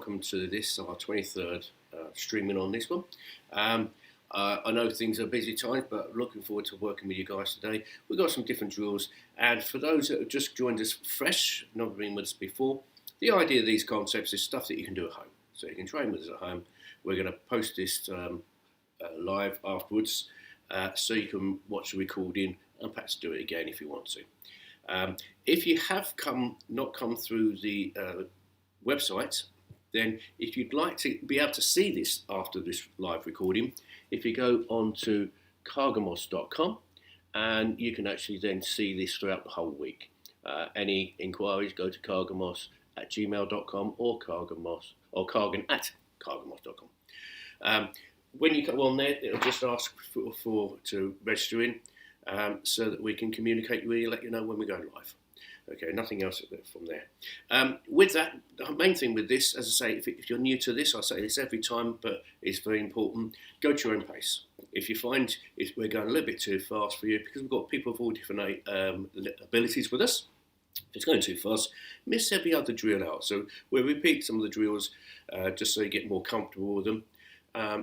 welcome to this, our 23rd streaming on this one. I know things are busy times, but looking forward to working with you guys today. We've got some different drills, and for those that have just joined us fresh, not been with us before, the idea of these concepts is stuff that you can do at home. So you can train with us at home. We're going to post this live afterwards, so you can watch the recording and perhaps do it again if you want to. If you have not come through the website, then if you'd like to be able to see this after this live recording, if you go on to cargamos.com, and you can actually then see this throughout the whole week. Any inquiries, go to cargamos@gmail.com or cargin@cargamos.com. When you go on there, it'll just ask to register in, so that we can communicate with you, let you know when we go live. Okay, nothing else from there. With that, the main thing with this, as I say, if you're new to this, I say this every time, but it's very important, go to your own pace. If you find we're going a little bit too fast for you, because we've got people of all different abilities with us, if it's going too fast, miss every other drill out. So we'll repeat some of the drills just so you get more comfortable with them.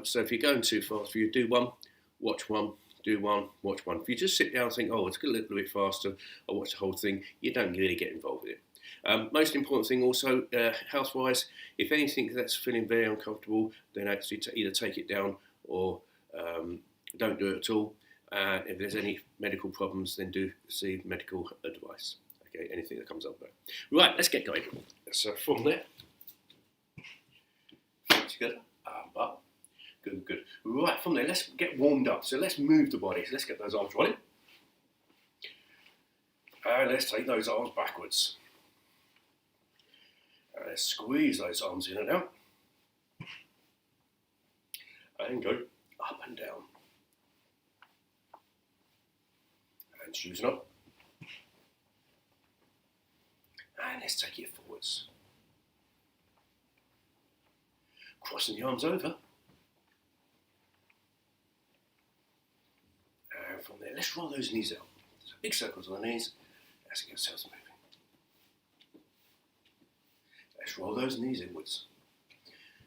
So if you're going too fast for you, do one, watch one, do one, watch one. If you just sit down and think, oh, it's a little bit faster, I'll watch the whole thing, you don't really get involved with it. Most important thing also, health-wise, if anything that's feeling very uncomfortable, then actually either take it down or don't do it at all. If there's any medical problems, then do see medical advice. Okay, anything that comes up there. Right, let's get going. So from there, together, up. Good. Right, from there, let's get warmed up. So let's move the body. So let's get those arms rolling. And let's take those arms backwards. And let's squeeze those arms in and out. And go up and down. And choosing up. And let's take it forwards. Crossing the arms over. From there, let's roll those knees out. So big circles on the knees. Let's get ourselves moving. Let's roll those knees inwards.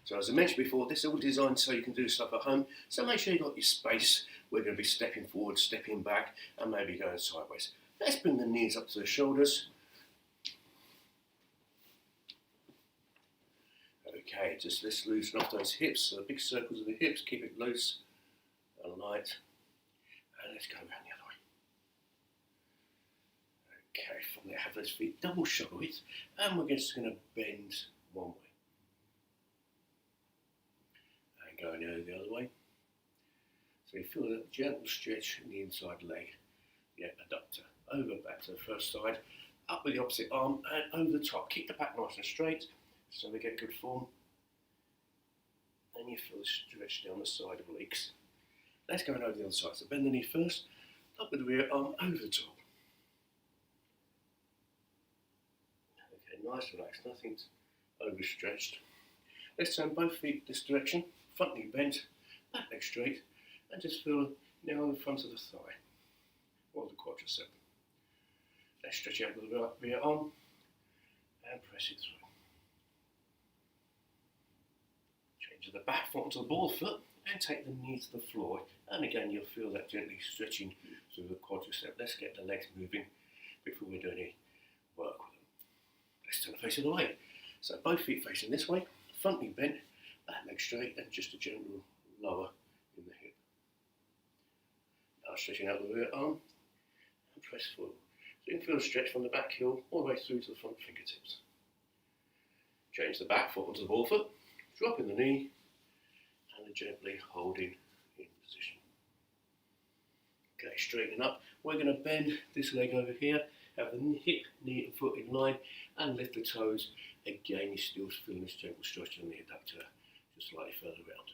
So as I mentioned before, this is all designed so you can do stuff at home. So make sure you've got your space. We're going to be stepping forward, stepping back, and maybe going sideways. Let's bring the knees up to the shoulders. Okay, just let's loosen off those hips. So the big circles of the hips, keep it loose and light. And let's go around the other way. Okay, from there, have those feet double shoulder width, and we're just going to bend one way. And going over the other way. So you feel a gentle stretch in the inside leg, the adductor. Over back to the first side, up with the opposite arm, and over the top. Keep the back nice and straight, so we get good form. And you feel the stretch down the side of the legs. Let's go over the other side. So bend the knee first, up with the rear arm, over the top. Okay, nice, relaxed, nothing overstretched. Let's turn both feet this direction, front knee bent, back leg straight, and just feel now on the front of the thigh, or the quadricep. Let's stretch out with the rear arm, and press it through. Change the back foot onto the ball foot, and take the knee to the floor, and again you'll feel that gently stretching through the quadricep. Let's get the legs moving before we do any work with them. Let's turn the face of the way. So both feet facing this way, front knee bent, back leg straight, and just a gentle lower in the hip. Now stretching out the rear arm, and press forward. So you can feel a stretch from the back heel all the way through to the front fingertips. Change the back foot onto the ball foot, dropping the knee, and gently holding in position. Okay, straighten up. We're going to bend this leg over here, have the hip, knee and foot in line, and lift the toes. Again, you're still feeling this gentle stretch on the adductor, just slightly further around.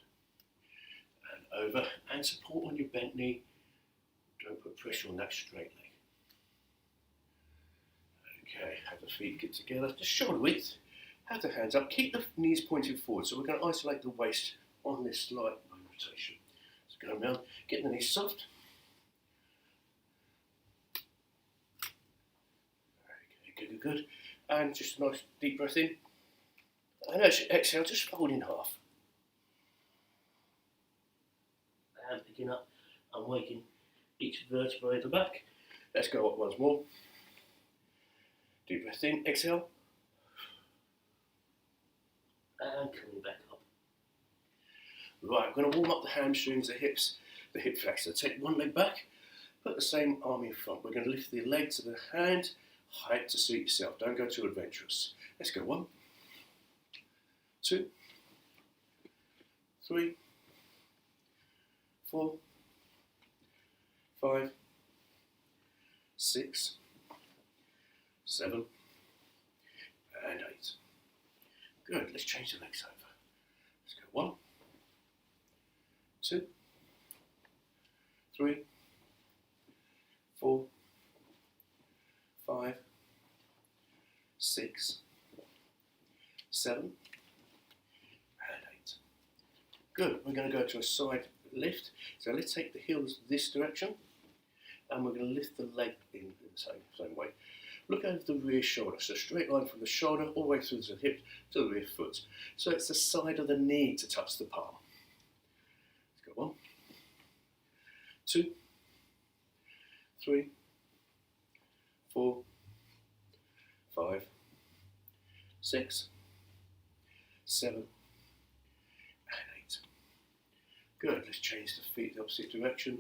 And over, and support on your bent knee. Don't put pressure on that straight leg. Okay, have the feet get together, just shoulder width. Have the hands up, keep the knees pointed forward. So we're going to isolate the waist on this slight rotation. So go around, get the knees soft. Okay, good. And just a nice deep breath in. And as you exhale, just fold in half. And picking up and waking each vertebrae at the back. Let's go up once more. Deep breath in, exhale. And coming back up. Right, I'm going to warm up the hamstrings, the hips, the hip flexor. Take one leg back, put the same arm in front. We're going to lift the leg to the hand, height to suit yourself. Don't go too adventurous. Let's go 1, 2, 3, 4, 5, 6, 7, and 8. Good, let's change the legs over. Let's go 1, 2, 3, 4, 5, 6, 7, and 8. Good, we're going to go to a side lift. So let's take the heels this direction and we're going to lift the leg in the same way. Look over the rear shoulder, so straight line from the shoulder all the way through the hip to the rear foot. So it's the side of the knee to touch the palm. Let's go 1, 2, 3, 4, 5, 6, 7, and 8. Good, let's change the feet the opposite direction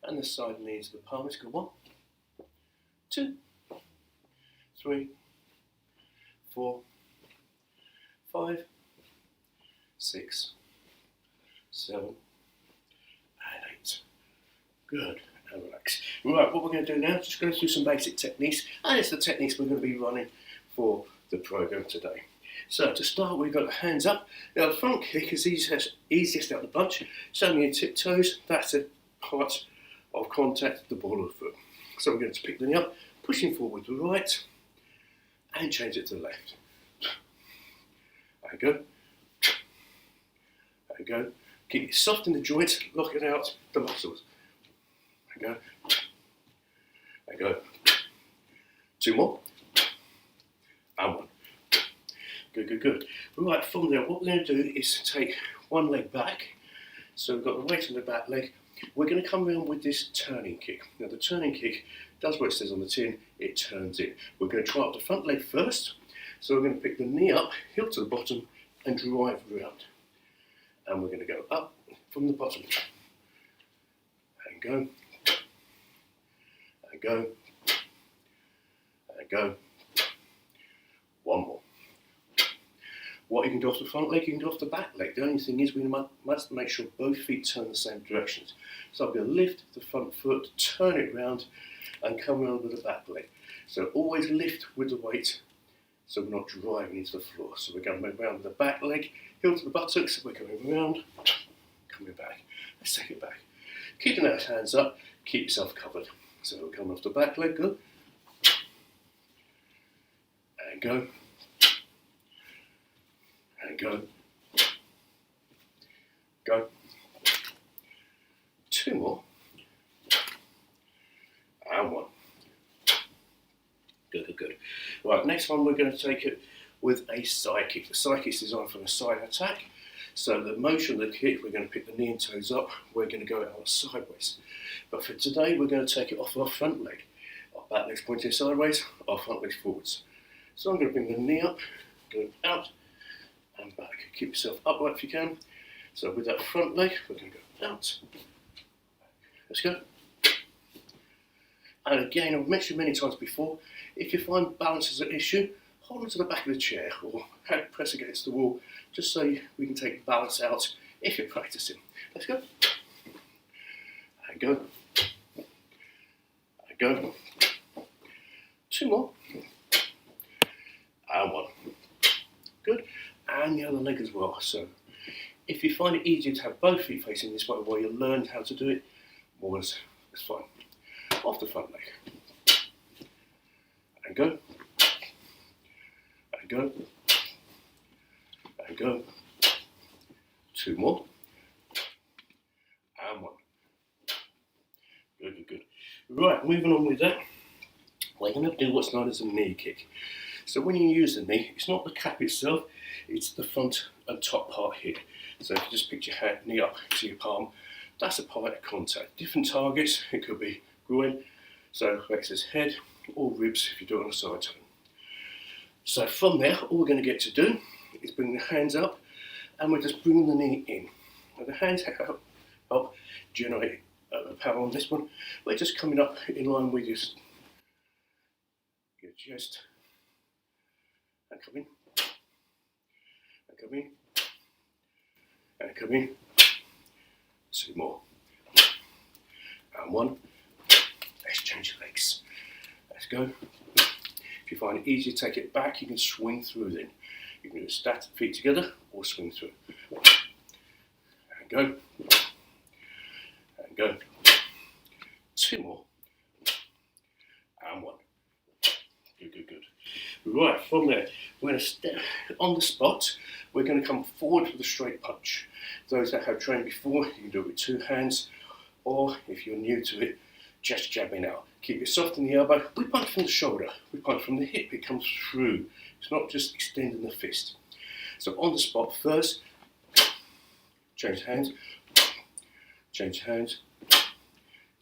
and the side knee to the palm. Let's go 1, 2, 3, 4, 5, 6, 7, and 8. Good, and relax. Right, what we're going to do now is just go through some basic techniques, and it's the techniques we're going to be running for the program today. So to start, we've got the hands up. Now the front kick is easiest out of the bunch. So on your tiptoes, that's a part of contact with the ball of the foot. So we're going to pick the knee up, pushing forward to the right, and change it to the left. There we go. There we go. Keep it soft in the joints, locking out the muscles. There we go. There we go. 2 more. And 1. Good, good, good. Right, from there, what we're going to do is take one leg back. So we've got the weight on the back leg. We're going to come around with this turning kick. Now the turning kick does what it says on the tin, it turns in. We're going to try out the front leg first. So we're going to pick the knee up, heel to the bottom, and drive around. And we're going to go up from the bottom. And go. And go. And go. 1 more. What you can do off the front leg, you can do off the back leg. The only thing is we must make sure both feet turn the same directions. So I'm going to lift the front foot, turn it round, and come around with the back leg. So always lift with the weight, so we're not driving into the floor. So we're going around with the back leg, heel to the buttocks, we're going around, coming back. Let's take it back. Keeping those hands up, keep yourself covered. So we're coming off the back leg, go. And go. And go. Go. 2 more. And 1. Good, good, good. Right, next one we're going to take it with a side kick. The side kick is designed for a side attack. So the motion of the kick, we're going to pick the knee and toes up. We're going to go out sideways. But for today, we're going to take it off our front leg. Our back leg's pointing sideways, our front leg's forwards. So I'm going to bring the knee up, go out and back. Keep yourself upright if you can. So with that front leg, we're going to go out. Let's go. And again, I've mentioned many times before, if you find balance is an issue, hold on to the back of the chair or press against the wall, just so we can take balance out if you're practicing. Let's go. And go. And go. 2 more. And 1. Good. And the other leg as well. So if you find it easier to have both feet facing this way while you learn how to do it, more is fine. Off the front leg. And go. And go. And go. 2 more. And 1. Good, good, good. Right, moving on with that, we're going to do what's known as a knee kick. So when you use the knee, it's not the cap itself, it's the front and top part here. So if you just pick your knee up to your palm, that's a point of contact. Different targets, it could be groin, so access head, or ribs if you do it on a side turn. So from there, all we're going to get to do is bring the hands up, and we're just bringing the knee in. Now the hands help generate power on this one. We're just coming up in line with your chest, and come in, and come in, and come in. 2 more, and 1. Let's change your legs. Let's go. If you find it easier to take it back, you can swing through then. You can do stack feet together or swing through. And go. And go. 2 more. And 1. Good, good, good. Right, from there, we're going to step on the spot. We're going to come forward with a straight punch. Those that have trained before, you can do it with 2 hands, or if you're new to it, just jabbing out. Keep it soft in the elbow. We punch from the shoulder. We punch from the hip. It comes through. It's not just extending the fist. So on the spot first, change hands, change hands,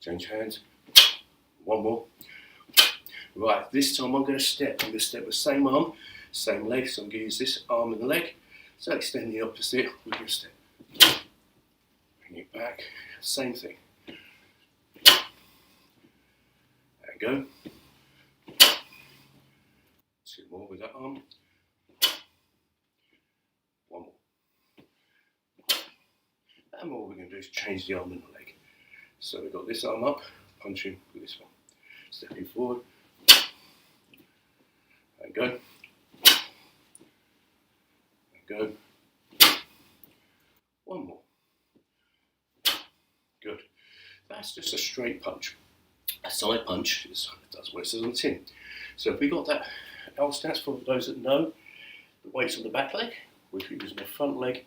change hands. 1 more. Right, this time I'm going to step. I'm going to step with same arm, same leg. So I'm going to use this arm and the leg. So extend the opposite. We're going to step. Bring it back. Same thing. And go. 2 more with that arm. 1 more. And what we're going to do is change the arm and the leg. So we've got this arm up, punching with this one. Stepping forward. And go. And go. 1 more. Good. That's just a straight punch. A side punch does what it says on the tin. So if we got that L stance, for those that know, the weight's on the back leg, which we're using the front leg,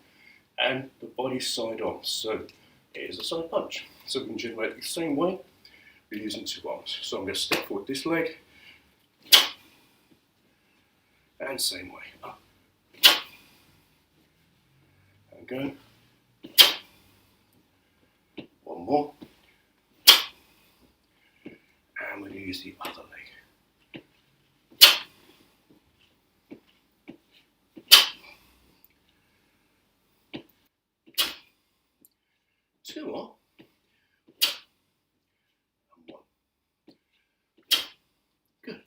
and the body side on. So it is a side punch. So we can generate the same way, we're using 2 arms. So I'm going to step forward this leg, and same way, up, and go. 1 more, and we're going to use the other leg. 2 more, and 1. Good.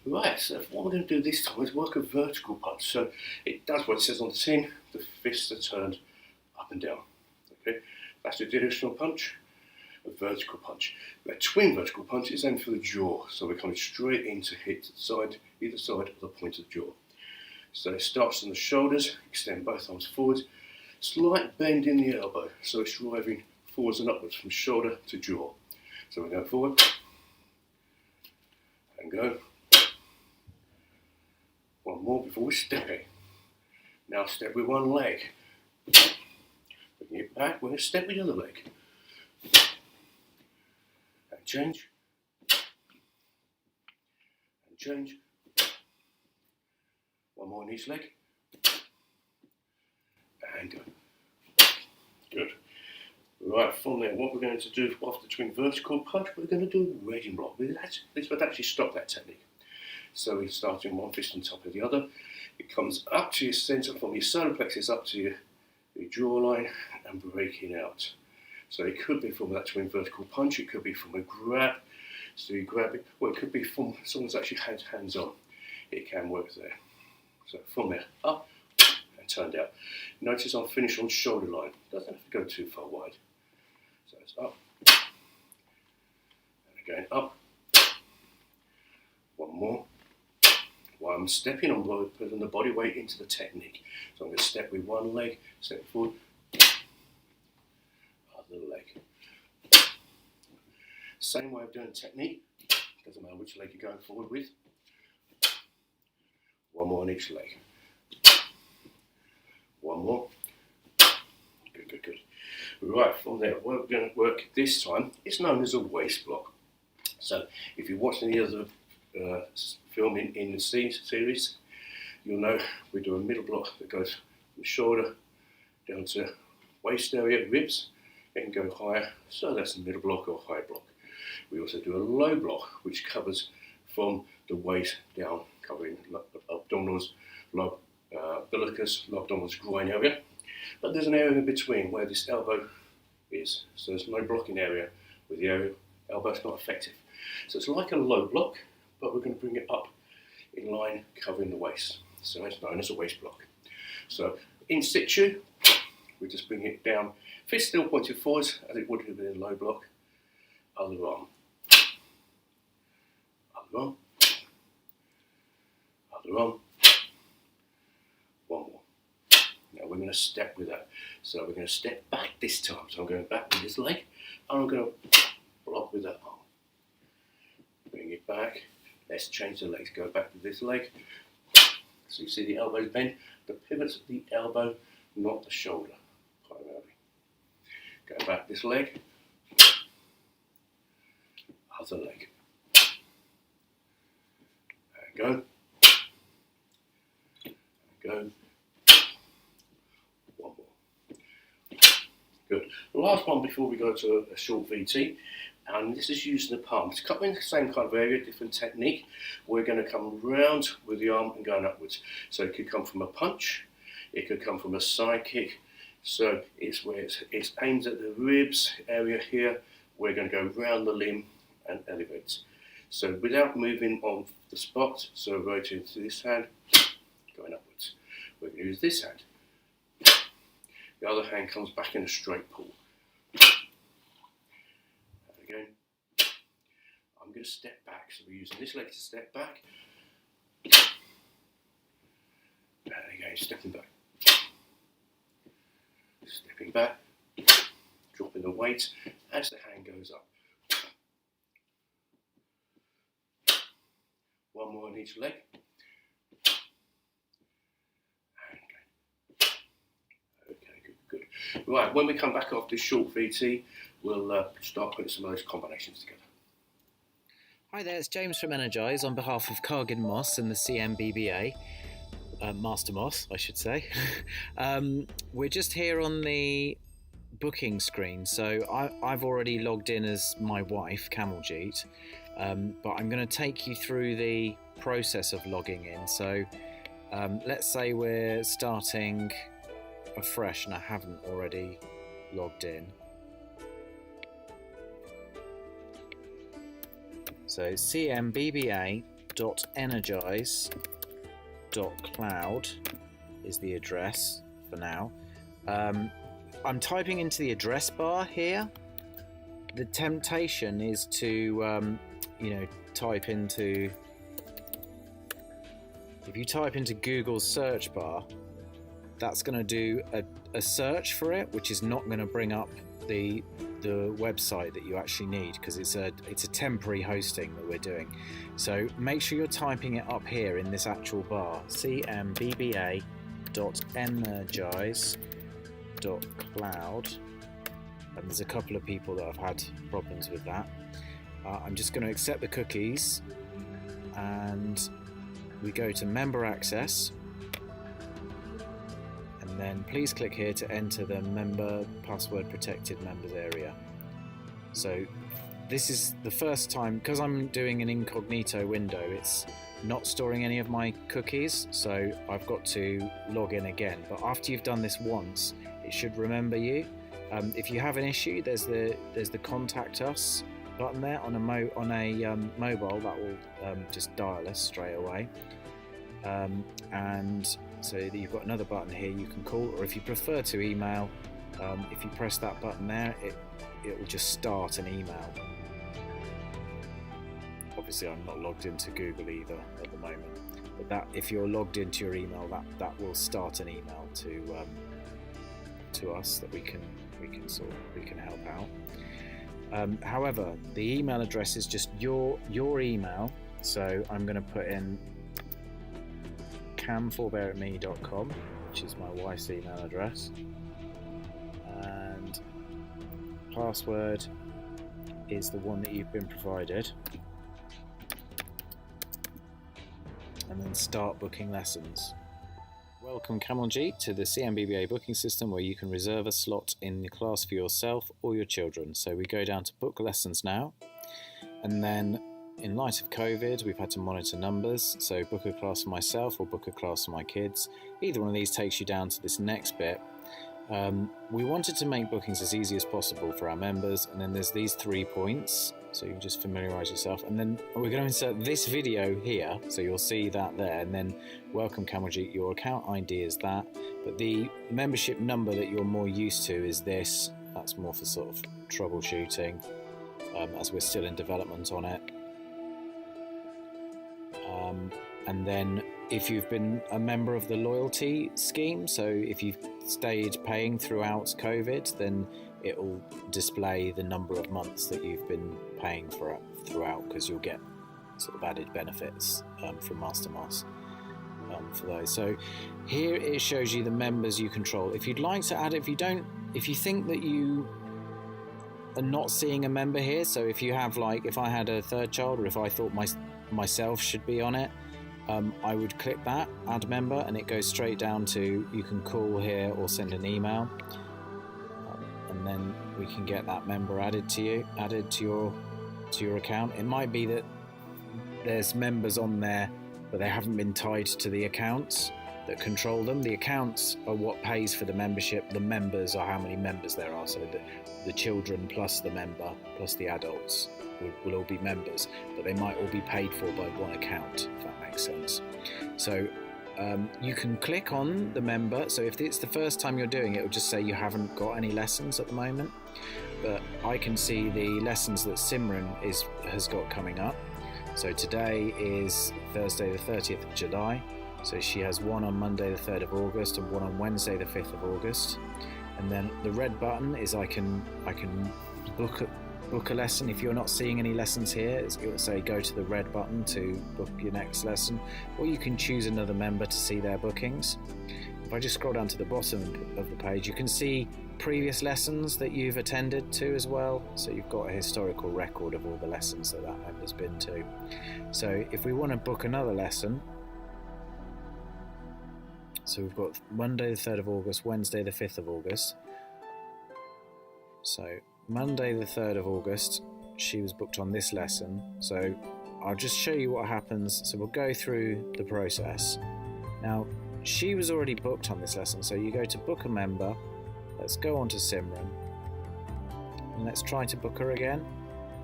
Right, so what we're going to do this time is work a vertical punch. So it does what it says on the tin, the fists are turned up and down. Okay, that's the traditional punch, a vertical punch. A twin vertical punch is aimed for the jaw, so we're coming straight in to hit the side, either side of the point of the jaw. So it starts on the shoulders, extend both arms forward, slight bend in the elbow, so it's driving forwards and upwards from shoulder to jaw. So we go forward, and go. 1 more before we step it. Now step with 1 leg. Bring it back, we're going to step with the other leg. And change. And change. 1 more on each leg. And go. Good. Right, from there, what we're going to do after the twin vertical punch, we're going to do a wedging block. This would actually stop that technique. So we start in 1 fist on top of the other. It comes up to your centre, from your solar plexus up to your jawline, and breaking out. So it could be from that twin vertical punch, it could be from a grab, so you grab it, or it could be from someone's actually had hands on. It can work there. So from there, up and turn down. Notice I'll finish on shoulder line. Doesn't have to go too far wide. So it's up, and again up. 1 more. While I'm stepping, I'm putting the body weight into the technique. So I'm going to step with 1 leg, step forward, other leg. Same way of doing technique, doesn't matter which leg you're going forward with. 1 more on each leg. 1 more. Good, good, good. Right, from there, what we're going to work this time is known as a waist block. So if you watch any other film in the series, you'll know we do a middle block that goes from shoulder down to waist area, ribs. It can go higher, so that's a middle block or high block. We also do a low block, which covers from the waist down, covering abdominals, low umbilicus, low abdominals, groin area. But there's an area in between where this elbow is, so there's no blocking area with the elbow. It's not effective. So it's like a low block, but we're going to bring it up in line, covering the waist. So it's known as a waist block. So in situ, we just bring it down, fist still pointed forwards as it would have been in a low block. Other arm, other arm, other arm. One more. Now we're going to step with that. So we're going to step back this time. So I'm going back with this leg, and I'm going to block with that arm. Bring it back. Let's change the legs. Go back with this leg. So you see the elbows bend. The pivots of the elbow, not the shoulder, primarily. Go back this leg. Other leg. And go. And go. One more. Good. The last one before we go to a short VT, and this is using the palm. It's covering the same kind of area, different technique. We're going to come round with the arm and going upwards. So it could come from a punch, it could come from a side kick. So it's where it's aimed at the ribs area here. We're going to go round the limb and elevate. So without moving on the spot, so rotating to this hand, going upwards. We're going to use this hand. The other hand comes back in a straight pull. And again, I'm going to step back. So we're using this leg to step back. And again, stepping back. Stepping back, dropping the weight as the hand goes up. One more on each leg. And again. Okay, good. Right, when we come back after this short VT, we'll start putting some of those combinations together. Hi there, it's James from Energize on behalf of Cargin Moss and the CMBBA. Master Moss, I should say. We're just here on the booking screen, so I've already logged in as my wife, Kamaljeet, but I'm going to take you through the process of logging in. So let's say we're starting afresh and I haven't already logged in. So cmBBA.energize.cloud is the address for now. I'm typing into the address bar here. The temptation is to type into, if you type into Google's search bar, that's going to do a search for it, which is not going to bring up the website that you actually need, because it's a temporary hosting that we're doing. So make sure you're typing it up here in this actual bar, cmBBA.energize.cloud, and there's a couple of people that have had problems with that. I'm just going to accept the cookies, and we go to member access, and then please click here to enter the member password protected members area. So this is the first time, because I'm doing an incognito window, it's not storing any of my cookies, so I've got to log in again. But after you've done this once, it should remember you. If you have an issue, there's the contact us button there on a mobile that will just dial us straight away. And so you've got another button here you can call, or if you prefer to email, if you press that button there, it will just start an email. Obviously I'm not logged into Google either at the moment, but that, if you're logged into your email, that will start an email to us that we can help out. However, the email address is just your email, so I'm going to put in camforbearatme.com, which is my wife's email address, and password is the one that you've been provided, and then and start booking lessons. Welcome Kamaljeet to the CMBBA booking system, where you can reserve a slot in the class for yourself or your children. So we go down to book lessons now, and then in light of COVID we've had to monitor numbers, so book a class for myself or book a class for my kids. Either one of these takes you down to this next bit. We wanted to make bookings as easy as possible for our members, and then there's these 3 points, so you can just familiarise yourself, and then we're going to insert this video here, so you'll see that there, and then welcome Kamaljeet, your account ID is that, but the membership number that you're more used to is this. That's more for sort of troubleshooting, as we're still in development on it. And then if you've been a member of the loyalty scheme, so if you've stayed paying throughout COVID, then it will display the number of months that you've been paying for throughout, because you'll get sort of added benefits from Master Moss for those. So here it shows you the members you control. If you'd like to add it, if you think that you are not seeing a member here, so if you have, like, if I had a third child, or if I thought myself should be on it, I would click that, add member, and it goes straight down to, you can call here or send an email, and then we can get that member added to your account. It might be that there's members on there, but they haven't been tied to the accounts that control them. The accounts are what pays for the membership. The members are how many members there are. So the children plus the member plus the adults will all be members, but they might all be paid for by one account, if that makes sense. So you can click on the member. So if it's the first time you're doing it, it'll just say you haven't got any lessons at the moment, but I can see the lessons that Simran has got coming up. So today is Thursday the 30th of July, so she has one on Monday the 3rd of August and one on Wednesday the 5th of August. And then the red button is I can book a lesson. If you're not seeing any lessons here, it will say go to the red button to book your next lesson, or you can choose another member to see their bookings. If I just scroll down to the bottom of the page, you can see previous lessons that you've attended to as well, so you've got a historical record of all the lessons that member's been to. So if we want to book another lesson, so we've got Monday the 3rd of August, Wednesday the 5th of August. So Monday the 3rd of August, she was booked on this lesson. So I'll just show you what happens. So we'll go through the process. Now, she was already booked on this lesson, so you go to book a member. Let's go on to Simran, and let's try to book her again.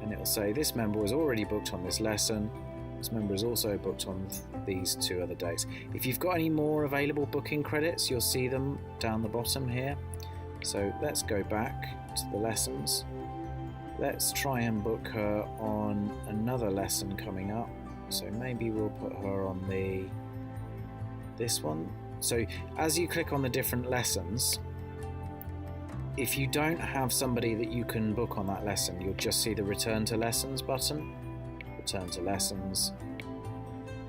And it'll say this member was already booked on this lesson. This member is also booked on these 2 other dates. If you've got any more available booking credits, you'll see them down the bottom here. So let's go back to the lessons. Let's try and book her on another lesson coming up. So maybe we'll put her on this one. So as you click on the different lessons, if you don't have somebody that you can book on that lesson, you'll just see the return to lessons button. Return to lessons,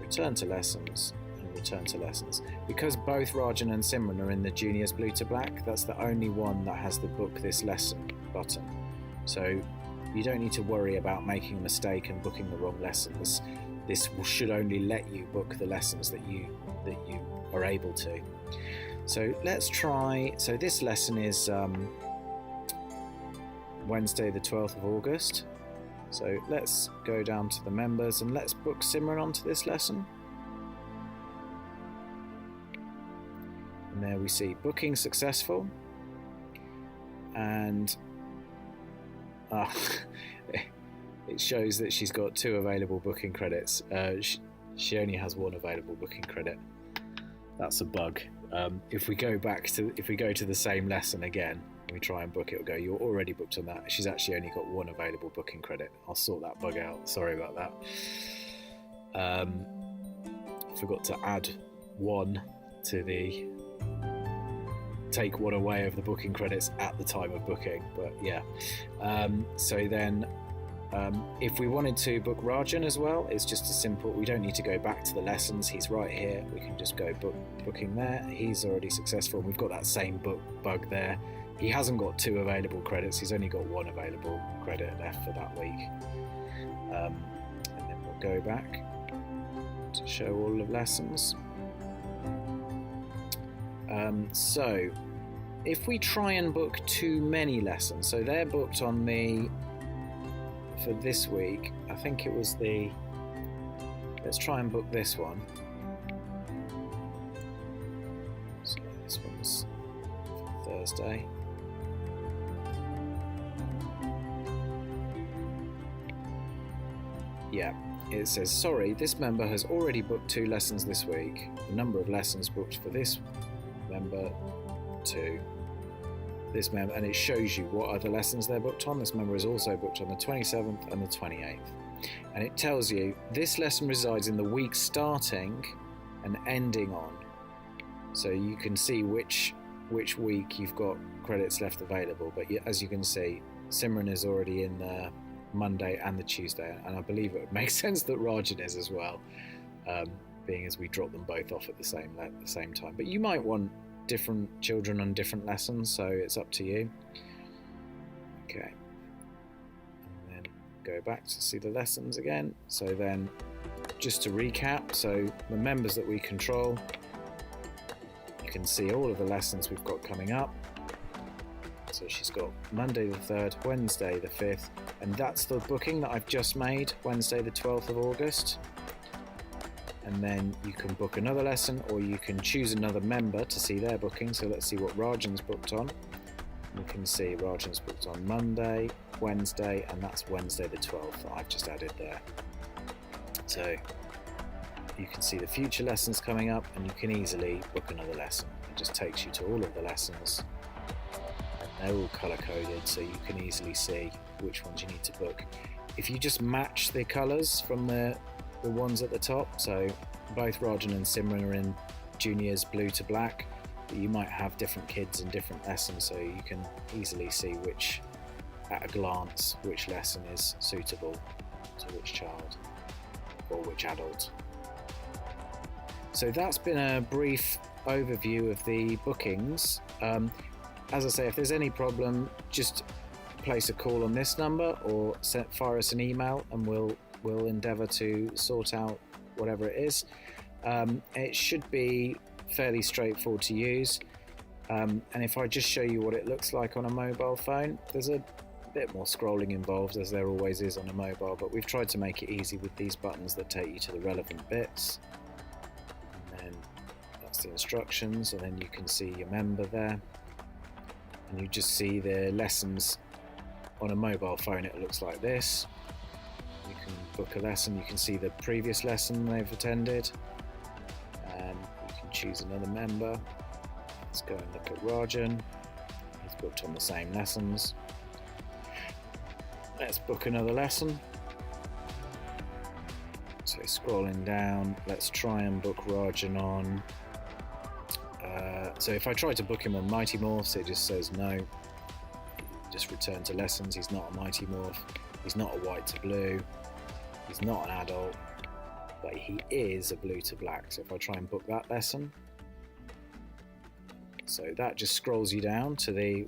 return to lessons, and return to lessons. Because both Rajan and Simran are in the Juniors Blue to Black, that's the only one that has the book this lesson button. So you don't need to worry about making a mistake and booking the wrong lessons. This should only let you book the lessons that you are able to. So let's try. So this lesson is Wednesday the 12th of August. So let's go down to the members and let's book Simran onto this lesson. And there we see booking successful. And it shows that she's got 2 available booking credits. She only has 1 available booking credit. That's a bug. If we go to the same lesson again, we try and book it, it'll go, you're already booked on that. She's actually only got 1 available booking credit. I'll sort that bug out. Sorry about that. Forgot to add 1 to the take 1 away of the booking credits at the time of booking, but yeah. So then if we wanted to book Rajan as well, it's just as simple. We don't need to go back to the lessons. He's right here. We can just go booking there. He's already successful. We've got that same bug there. He hasn't got 2 available credits. He's only got 1 available credit left for that week. And then we'll go back. to show all of lessons. So if we try and book too many lessons, so they're booked for this week, I think it was let's try and book this one. So this one's Thursday. Yeah, it says, sorry, this member has already booked 2 lessons this week. The number of lessons booked for this member 2. This member, and it shows you what other lessons they're booked on. This member is also booked on the 27th and the 28th. And it tells you this lesson resides in the week starting and ending on. So you can see which week you've got credits left available. But as you can see, Simran is already in the Monday and the Tuesday, and I believe it would make sense that Rajan is as well, being as we drop them both off at the same time. But you might want different children on different lessons, so it's up to you. Okay, and then go back to see the lessons again. So then, just to recap, so the members that we control, you can see all of the lessons we've got coming up. So she's got Monday the 3rd, Wednesday the 5th, and that's the booking that I've just made, Wednesday the 12th of August. And then you can book another lesson, or you can choose another member to see their booking. So let's see what Rajan's booked on. We can see Rajan's booked on Monday, Wednesday, and that's Wednesday the 12th that I've just added there. So you can see the future lessons coming up, and you can easily book another lesson. It just takes you to all of the lessons. They're all colour-coded, so you can easily see which ones you need to book. If you just match the colours from the ones at the top, so both Rajan and Simran are in juniors blue to black, but you might have different kids in different lessons, so you can easily see at a glance, which lesson is suitable to which child or which adult. So that's been a brief overview of the bookings. As I say, if there's any problem, just place a call on this number or fire us an email, and we'll endeavour to sort out whatever it is. It should be fairly straightforward to use. And if I just show you what it looks like on a mobile phone, there's a bit more scrolling involved, as there always is on a mobile, but we've tried to make it easy with these buttons that take you to the relevant bits. And then that's the instructions, and then you can see your member there. And you just see the lessons on a mobile phone. It looks like this. You can book a lesson, you can see the previous lesson they've attended, and you can choose another member. Let's go and look at Rajan. He's booked on the same lessons. Let's book another lesson. So scrolling down, let's try and book Rajan on so if I try to book him on Mighty Morphs, it just says no. Just return to lessons. He's not a Mighty Morph. He's not a white to blue. He's not an adult, but he is a blue to black. So if I try and book that lesson, so that just scrolls you down to to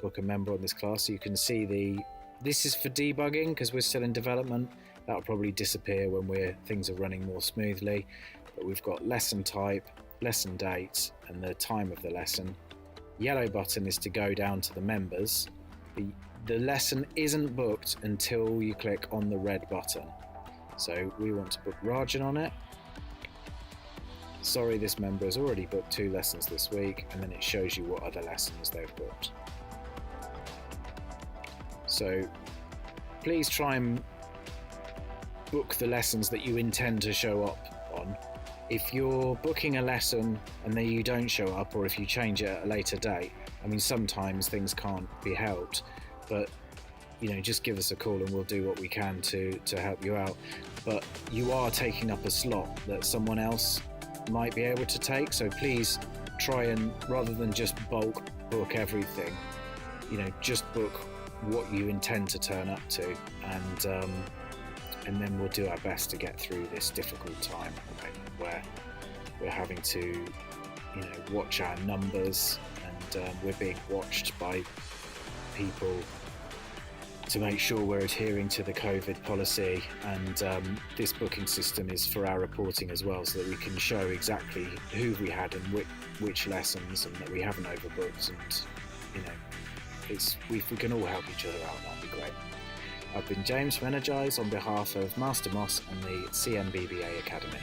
book a member on this class. So you can see this is for debugging because we're still in development. That'll probably disappear when things are running more smoothly. But we've got lesson type, lesson date, and the time of the lesson. Yellow button is to go down to the members. The lesson isn't booked until you click on the red button. So we want to book Rajan on it. Sorry, this member has already booked 2 lessons this week, and then it shows you what other lessons they've booked. So please try and book the lessons that you intend to show up on. If you're booking a lesson and then you don't show up, or if you change it at a later date, I mean, sometimes things can't be helped, but just give us a call and we'll do what we can to help you out. But you are taking up a slot that someone else might be able to take, so please try and, rather than just bulk book everything, just book what you intend to turn up to, and then we'll do our best to get through this difficult time where we're having to watch our numbers, and we're being watched by people to make sure we're adhering to the COVID policy, and this booking system is for our reporting as well, so that we can show exactly who we had and which lessons, and that we haven't overbooked, and if we can all help each other out, that'd be great. I've been James from Energize on behalf of Master Moss and the CMBBA Academy.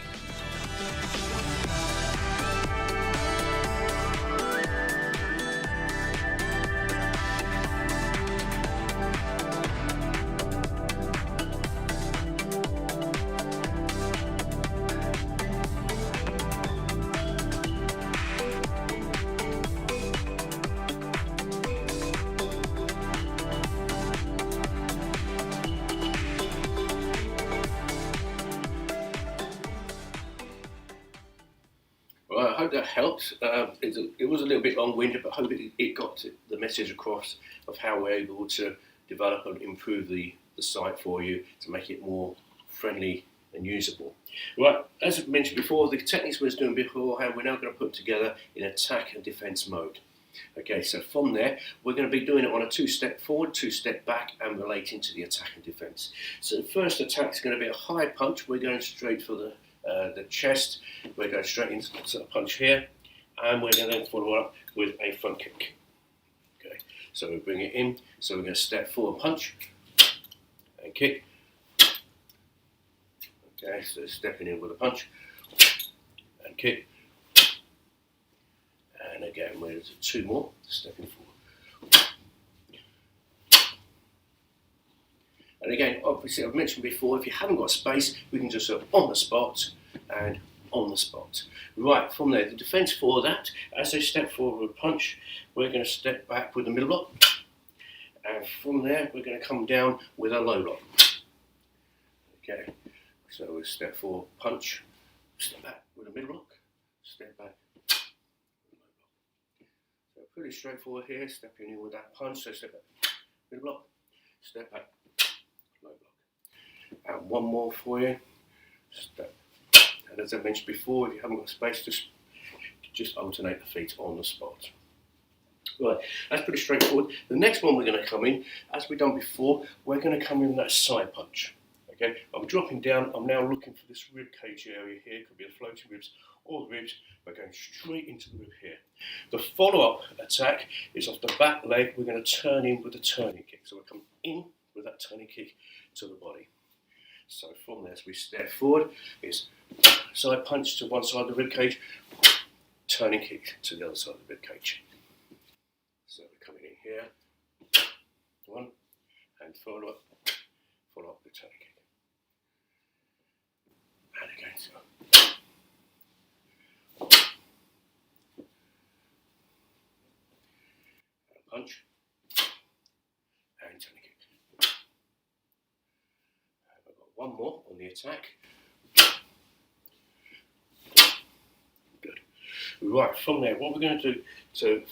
Well, I hope that helped. It was a little bit long-winded, but I hope it got the message across of how we're able to develop and improve the site for you to make it more friendly and usable. Right, as I mentioned before, the techniques we were doing beforehand, we're now going to put together in attack and defence mode. Okay, so from there, we're going to be doing it on a 2-step forward, 2-step back, and relating to the attack and defence. So the first attack is going to be a high punch. We're going straight for the chest. We're going straight into the punch here, and we're going to then follow up with a front kick. Okay, so we bring it in. So we're going to step forward, punch, and kick. Okay, so stepping in with a punch and kick. And again, we're to 2 more, stepping forward. And again, obviously, I've mentioned before, if you haven't got space, we can just on the spot and on the spot. Right, from there, the defence for that, as they step forward with a punch, we're going to step back with a middle block. And from there, we're going to come down with a low block. Okay, so we'll step forward, punch, step back with a middle block, step back. So pretty straightforward here, stepping in with that punch, so step back, middle block, step back, low block. And one more for you, step. And as I mentioned before, if you haven't got space, just alternate the feet on the spot. Right, that's pretty straightforward. The next one we're going to come in, as we've done before, we're going to come in with that side punch. Okay, I'm dropping down, I'm now looking for this rib cage area here, could be the floating ribs or the ribs. We're going straight into the rib here. The follow-up attack is off the back leg. We're going to turn in with the turning kick. So we'll come in with that turning kick to the body. So from there, as we step forward, it's side punch to one side of the rib cage, turning kick to the other side of the rib cage. So we're coming in here, 1, and follow up the turning kick. And again, so. And punch, and turning kick. And I've got one more on the attack. Good. Right, from there, what we're going to do to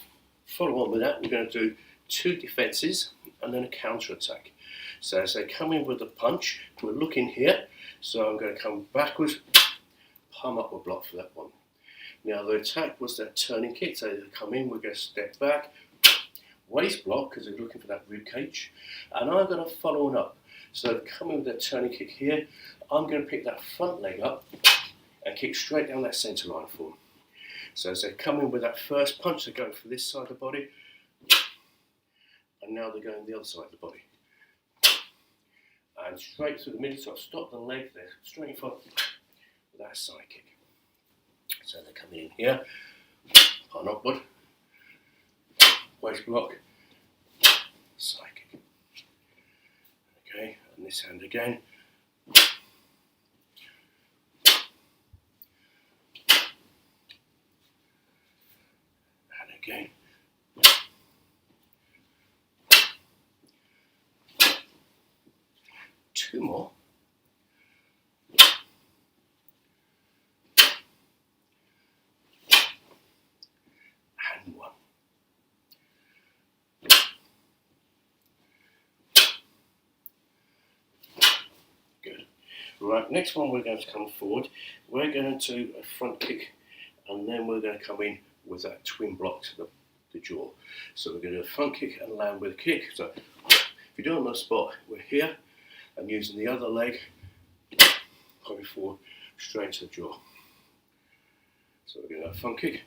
follow on with that, we're going to do 2 defences and then a counter attack. So as they come in with a punch, we're looking here. So I'm going to come backwards, palm up a block for that one. Now the attack was that turning kick, so they come in, we're going to step back, waist block, because they're looking for that rib cage, and I'm going to follow on up. So coming with that turning kick here, I'm going to pick that front leg up and kick straight down that centre line for them. So as they come in with that first punch, they're going for this side of the body, and now they're going the other side of the body. And straight through the middle, so I'll stop the leg there, straight in front with that side kick. So they're coming in here, palm upward, waist block, side kick. Okay, and this hand again. And again. 2 more. And 1. Good. Right, next one we're going to come forward. We're going to do a front kick, and then we're going to come in with that twin block to the jaw. So we're going to do a front kick and land with a kick. So If you do it on the spot, we're here and using the other leg, coming forward straight to the jaw. So we're going to front kick.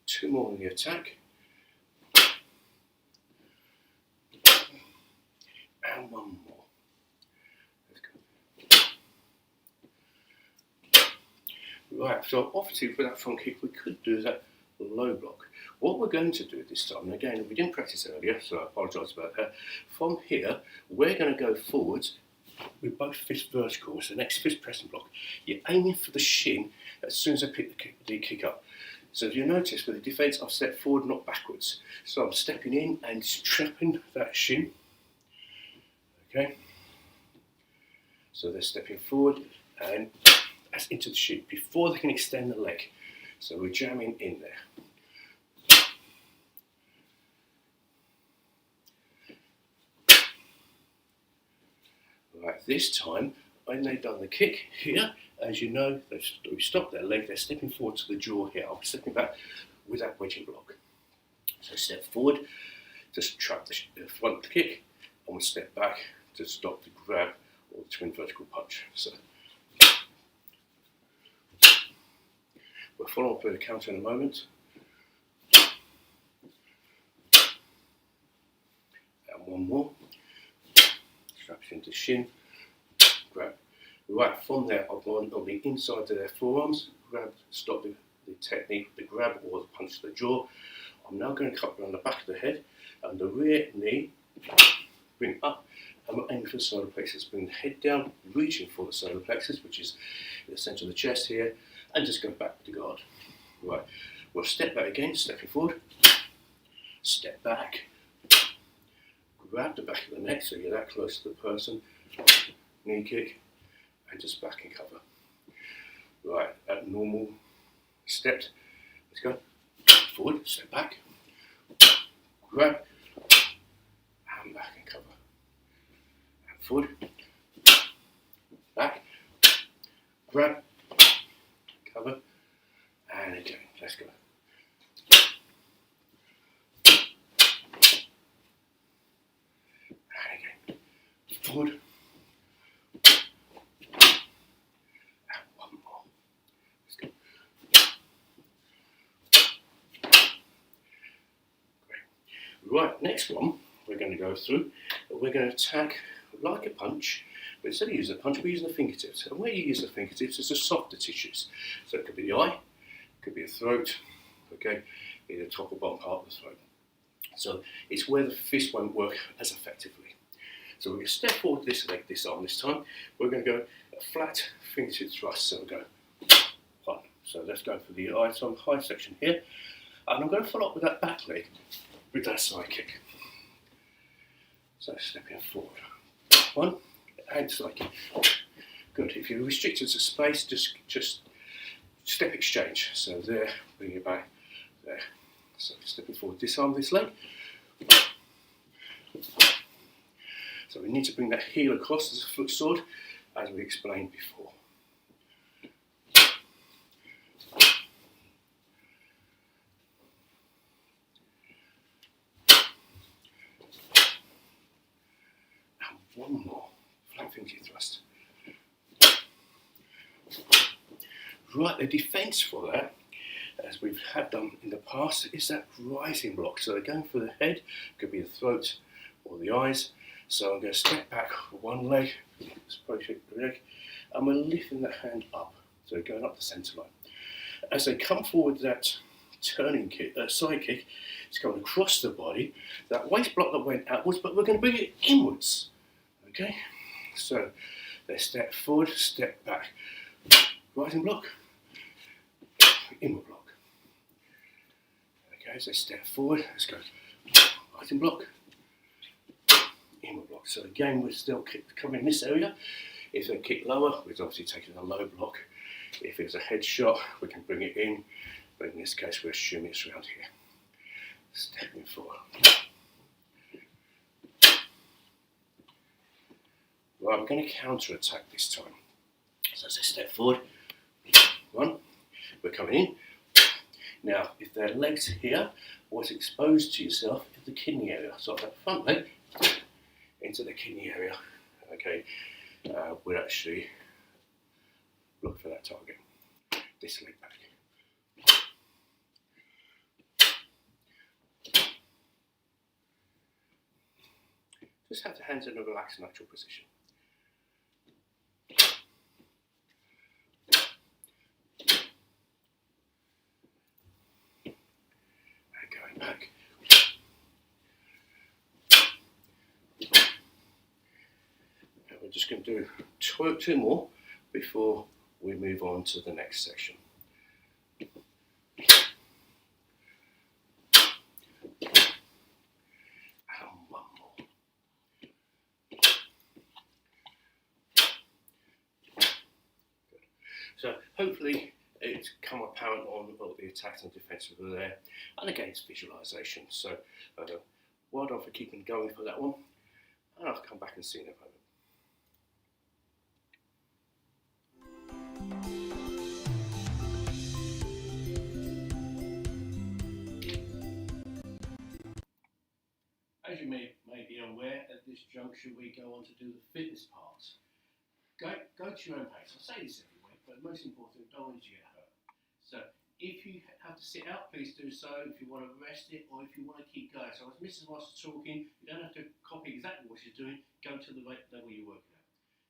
Two more in the attack. And one more. Let's go. Right, so obviously for that front kick we could do that low block. What we're going to do this time, and again we didn't practice earlier, so I apologise about that. From here, we're going to go forwards with both fists vertical. So the next fist pressing block, you're aiming for the shin as soon as I pick the kick up. So if you notice with the defence, I've stepped forward, not backwards. So I'm stepping in and trapping that shin. Okay. So they're stepping forward and that's into the shin before they can extend the leg. So we're jamming in there. Right, this time, when they've done the kick here, as you know, we stop their leg, they're stepping forward to the jaw here. I'll be stepping back with that wedging block. So step forward, just trap the front kick, and we'll step back to stop the grab or the twin vertical punch. So we'll follow up with a counter in a moment. And one more. Straps into shin, grab. Right, from there I've gone on the inside of their forearms, grab, stop the technique, the grab or the punch to the jaw. I'm now going to cut around the back of the head and the rear knee, bring up, and we're aiming for the solar plexus. Bring the head down, reaching for the solar plexus, which is in the centre of the chest here, and just go back to guard. Right, we'll step back again, stepping forward, step back, grab the back of the neck so you're that close to the person, knee kick, and just back and cover. Right, at normal steps, let's go. Forward, step back, grab, and back and cover. And forward, back, grab, cover, and again, let's go. And again, forward, right, next one we're going to go through, we're going to attack like a punch, but instead of using a punch, we're using the fingertips. And where you use the fingertips is the softer tissues. So it could be the eye, it could be the throat, okay, be the top or bottom part of the throat. So it's where the fist won't work as effectively. So we're going to step forward this leg, this arm this time. We're going to go a flat fingertip thrust, so we'll go one. So let's go for the eye, so high section here. And I'm going to follow up with that back leg with that side kick. So stepping forward. One, and side kick. Good. If you're restricted to space, just step exchange. So there, bring it back, there. So stepping forward, disarm this leg. So we need to bring that heel across as a foot sword, as we explained before. One more, flat fingertip thrust. Right, the defence for that, as we've had done in the past, is that rising block. So they're going for the head, could be the throat or the eyes. So I'm going to step back one leg, and we're lifting the hand up. So going up the centre line. As they come forward, that turning kick, side kick, it's coming across the body. That waist block that went outwards, but we're going to bring it inwards. Okay, so they step forward, step back, rising block, inward block. Okay, so step forward, let's go, rising block, inward block. So again, we're still covering this area. If they kick lower, we're obviously taking a low block. If it's a headshot, we can bring it in, but in this case, we're assuming it's around here. Stepping forward. Right, we're going to counter-attack this time. So as I step forward, 1, we're coming in. Now, if their legs here, what's exposed to yourself is the kidney area. So that front leg into the kidney area. Okay, we'll actually look for that target. This leg back. Just have the hands in a relaxed, natural position. And going back. And we're just going to do two more before we move on to the next section. So hopefully it's come apparent on the attacks and defence over there, and again it's visualisation. So well done for keeping going for that one, and I'll come back and see you in a moment. As you may be aware, at this juncture we go on to do the fitness parts. Go to your own pace. I say this everywhere, but most important, don't want you to get hurt. So if you have to sit out, please do so. If you want to rest it, or if you want to keep going. So as Mrs. Moss is talking, you don't have to copy exactly what she's doing. Go to the right level you're working at.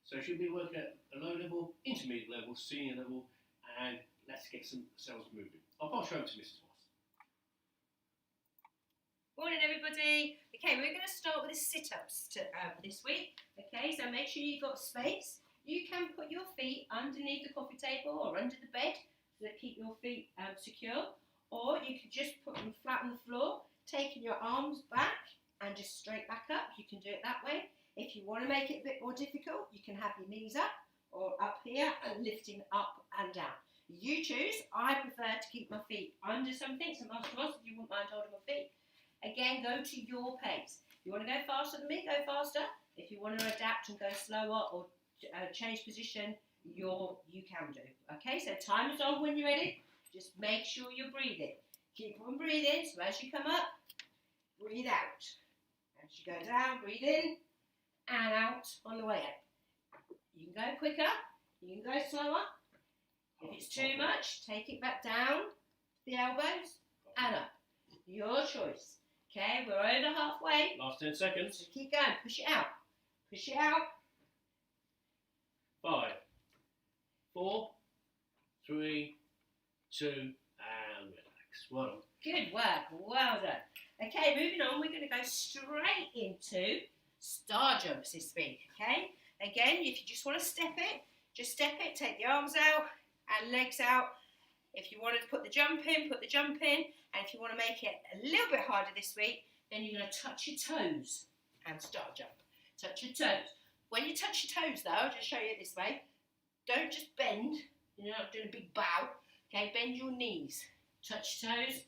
So she'll be working at a low level, intermediate level, senior level, and let's get some cells moving. I'll pass you over to Mrs. Moss. Morning everybody. Okay, we're going to start with the sit-ups this week. Okay, so make sure you've got space. You can put your feet underneath the coffee table or under the bed to keep your feet secure, or you can just put them flat on the floor, taking your arms back and just straight back up. You can do it that way. If you want to make it a bit more difficult, you can have your knees up or up here and lifting up and down. You choose. I prefer to keep my feet under something, so Master Ross, if you wouldn't mind holding my feet. Again, go to your pace. If you want to go faster than me, go faster. If you want to adapt and go slower or change position, you can do. Okay, so time is on when you're ready. Just make sure you're breathing. Keep on breathing. So as you come up, breathe out. As you go down, breathe in and out on the way up. You can go quicker. You can go slower. If it's too much, take it back down the elbows and up. Your choice. Okay, we're over halfway. Last 10 seconds. So keep going. Push it out. Push it out. 5, 4, 3, 2, and relax. Well done. Good work. Well done. Okay, moving on. We're going to go straight into star jumps this week. Okay. Again, if you just want to step it, just step it. Take the arms out and legs out. If you wanted to put the jump in, put the jump in. And if you want to make it a little bit harder this week, then you're going to touch your toes and star jump. Touch your toes. When you touch your toes, though, I'll just show you it this way. Don't just bend. You're not doing a big bow. Okay, bend your knees. Touch your toes,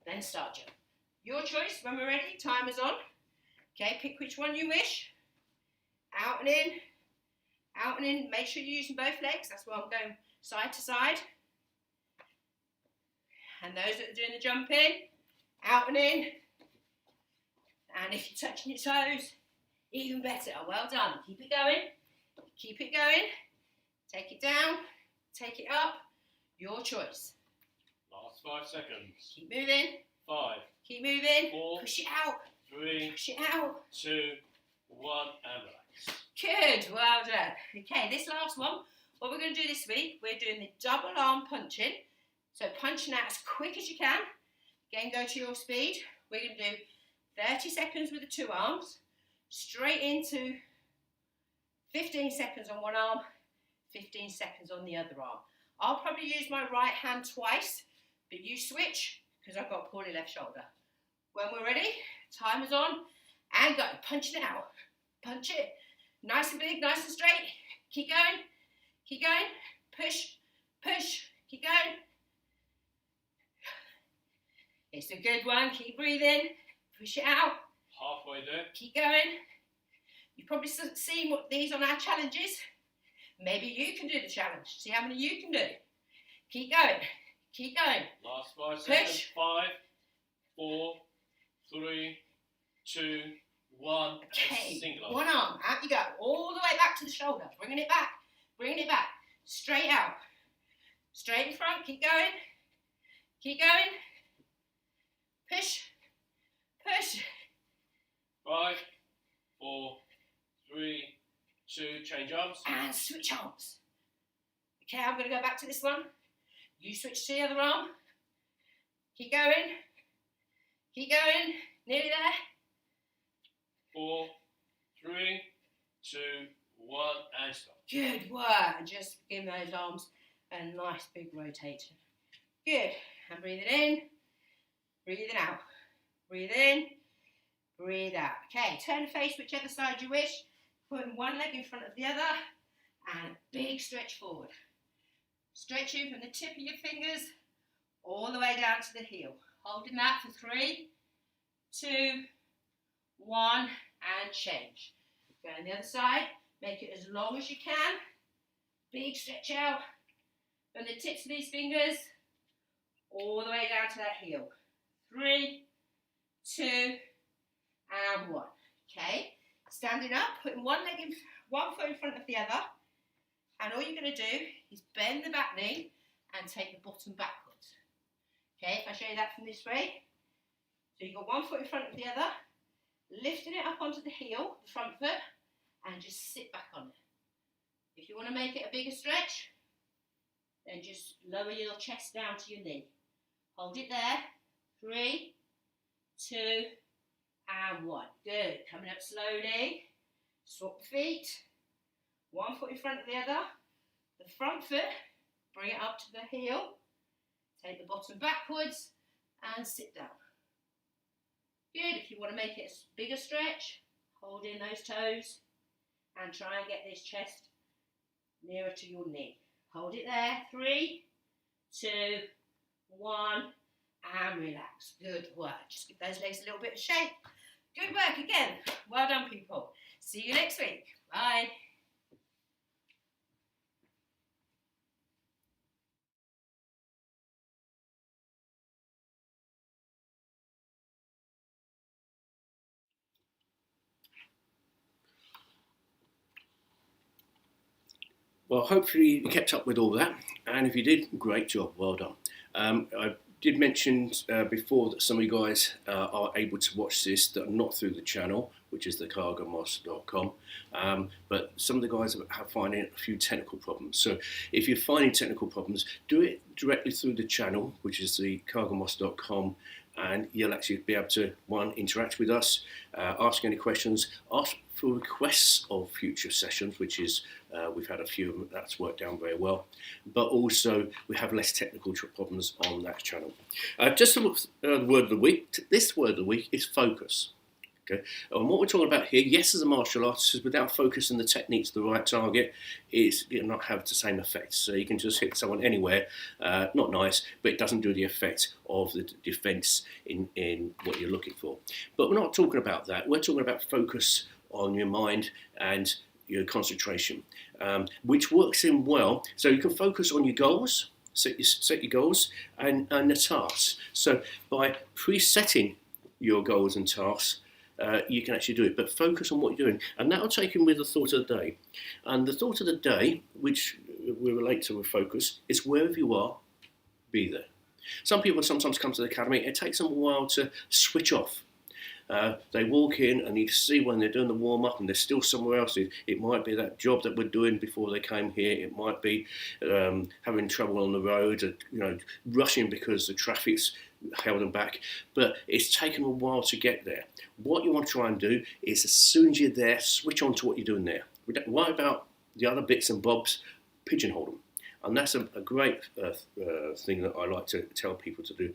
then star jump. Your choice. When we're ready, time is on. Okay, pick which one you wish. Out and in. Out and in. Make sure you're using both legs. That's why I'm going side to side. And those that are doing the jump in, out and in. And if you're touching your toes, even better. Well done. Keep it going. Keep it going. Take it down. Take it up. Your choice. Last 5 seconds. Keep moving. 5. Keep moving. 4. Push it out. 3. Push it out. 2. 1. And relax. Good. Well done. Okay, this last one, what we're going to do this week, we're doing the double arm punching. So punching out as quick as you can. Again, go to your speed. We're going to do 30 seconds with the two arms. Straight into 15 seconds on one arm, 15 seconds on the other arm. I'll probably use my right hand twice, but you switch because I've got a poorly left shoulder. When we're ready, time is on and go. Punch it out. Punch it. Nice and big, nice and straight. Keep going. Keep going. Push. Push. Keep going. It's a good one. Keep breathing. Push it out. Halfway there. Keep going. You've probably seen what these on our challenges. Maybe you can do the challenge. See how many you can do. Keep going. Keep going. Last 5 Push. seconds. 5, 4, 3, 2, 1. Okay, Single. one arm, out you go, all the way back to the shoulder, bringing it back, straight out, straight in front, keep going, push, push. 5, 4, 3, 2, change arms. And switch arms. Okay, I'm going to go back to this one. You switch to the other arm. Keep going, nearly there. 4, 3, 2, 1, and stop. Good work. And just give those arms a nice big rotation. Good. And breathe it in, breathe it out. Breathe in, breathe out. Okay, turn the face whichever side you wish. Putting one leg in front of the other. And a big stretch forward. Stretching from the tip of your fingers all the way down to the heel. Holding that for 3, 2, 1, and change. Go on the other side, make it as long as you can. Big stretch out from the tips of these fingers all the way down to that heel. 3, 2, and 1. Okay, standing up, putting one foot in front of the other, and all you're going to do is bend the back knee and take the bottom backwards. Okay, if I show you that from this way, so you've got one foot in front of the other, lifting it up onto the heel, the front foot, and just sit back on it. If you want to make it a bigger stretch, then just lower your chest down to your knee. Hold it there. 3, 2, and 1. Good. Coming up slowly. Swap the feet. One foot in front of the other. The front foot, bring it up to the heel. Take the bottom backwards and sit down. Good. If you want to make it a bigger stretch, hold in those toes and try and get this chest nearer to your knee. Hold it there. 3, 2, 1, and relax. Good work. Just give those legs a little bit of shape. Good work again. Well done, people. See you next week. Bye. Well, hopefully you kept up with all that, and if you did, great job, well done. I did mention before that some of you guys are able to watch this that are not through the channel, which is the carginmoss.com, but some of the guys are finding a few technical problems. So if you're finding technical problems, do it directly through the channel, which is the carginmoss.com, and you'll actually be able to, one, interact with us, ask any questions, ask for requests of future sessions, which is, we've had a few of them that's worked out very well, but also we have less technical problems on that channel. Just a word of the week. This word of the week is focus. Okay, and what we're talking about here, yes, as a martial artist, is without focus and the technique to the right target, it's not have the same effect. So you can just hit someone anywhere, not nice, but it doesn't do the effect of the defence in what you're looking for. But we're not talking about that. We're talking about focus on your mind and your concentration, which works in well. So you can focus on your goals, set your goals and the tasks. So by presetting your goals and tasks, you can actually do it, but focus on what you're doing, and that will take in with the thought of the day. And the thought of the day, which we relate to with focus, is wherever you are, be there. Some people sometimes come to the academy, it takes them a while to switch off. They walk in and you see when they're doing the warm-up and they're still somewhere else. It might be that job that we're doing before they came here. It might be having trouble on the road, rushing because the traffic's held them back. But it's taken a while to get there. What you want to try and do is, as soon as you're there, switch on to what you're doing there. What about the other bits and bobs? Pigeonhole them. And that's a great thing that I like to tell people to do.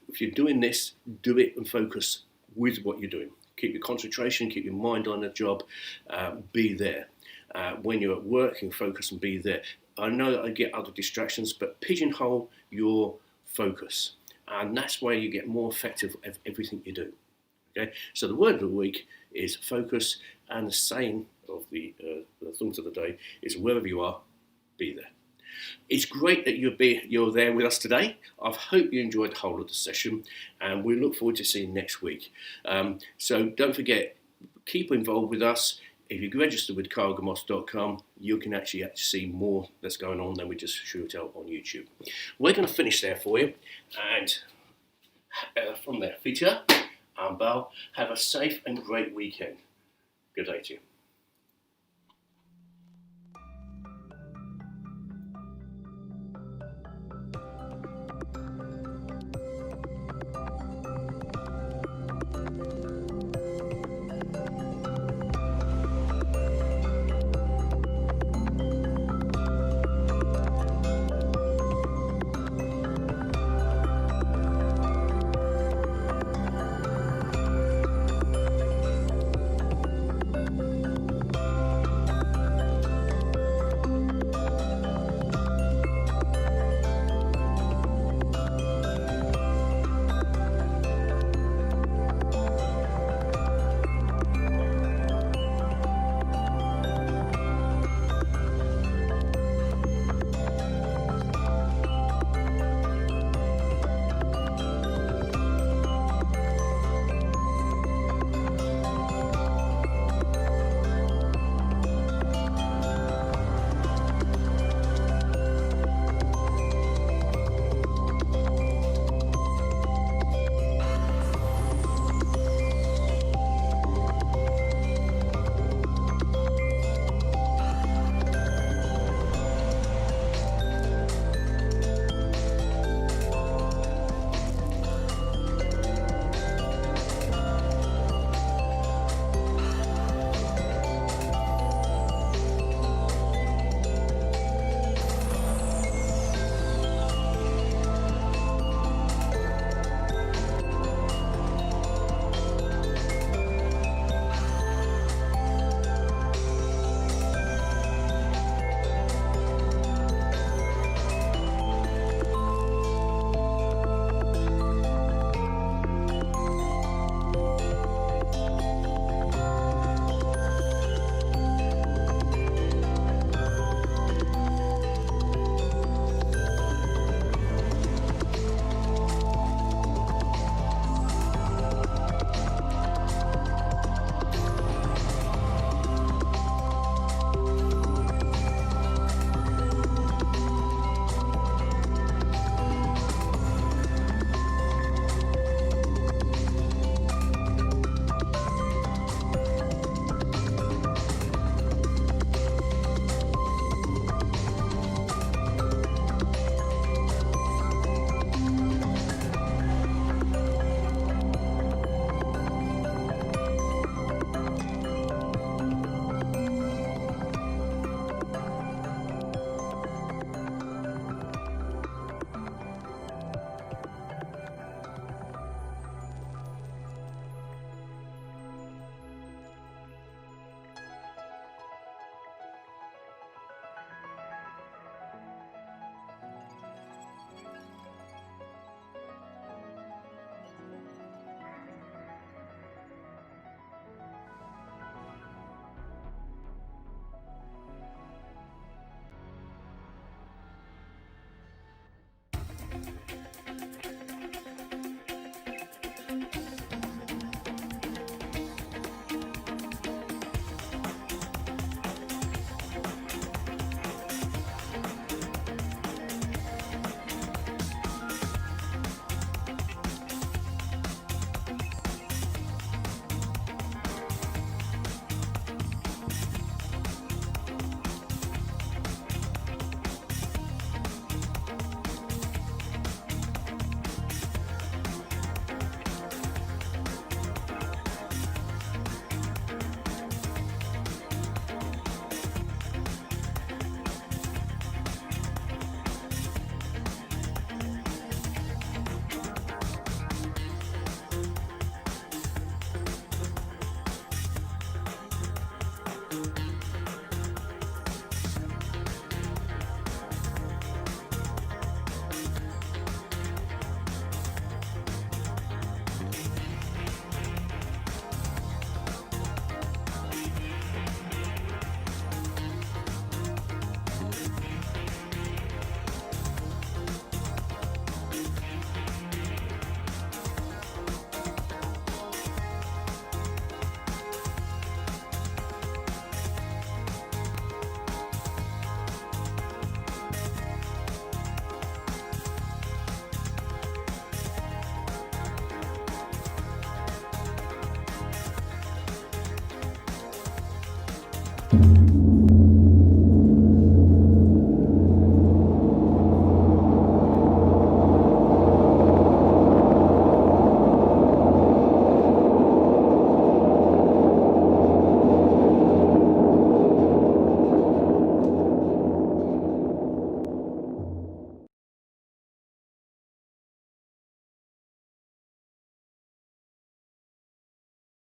If you're doing this, do it and focus with what you're doing. Keep your concentration, keep your mind on the job, be there. When you're at work, you can focus and be there. I know that I get other distractions, but pigeonhole your focus. And that's where you get more effective at everything you do. Okay, so the word of the week is focus, And the saying of the thought of the day is, wherever you are, be there. It's great that you're there with us today. I hope you enjoyed the whole of the session, and we look forward to seeing you next week. So don't forget, keep involved with us. If you register with cargamos.com, you can actually see more that's going on than we just shoot out on YouTube. We're going to finish there for you, and from there, feature and bow. Have a safe and great weekend. Good day to you.